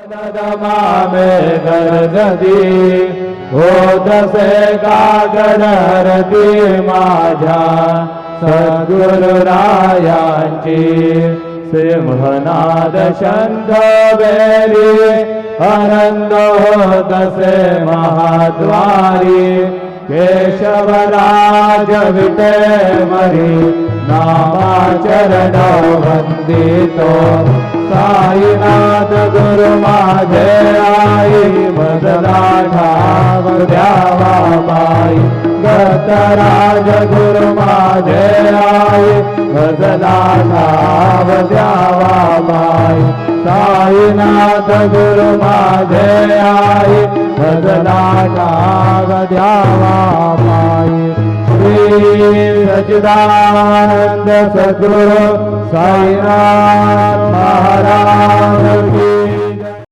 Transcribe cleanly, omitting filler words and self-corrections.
मामे गर्जती होतसे कागडरती माझ्या सद्गुरुरायांची सिंहनाद शंख बेरी आनंद होतसे महाद्वारी केशवराज विटे मरी नामाचरण वंदितो साईनाथ गुरु माझे आई बदला ठाव द्यावा बाई गतराज गुरु माझे आई बदला ठाव द्यावा बाई साईनाथ गुरु माझे आई बदला ठाव द्यावा बाई श्री सच्चिदानंद सद्गुरु साईनाथ महाराज की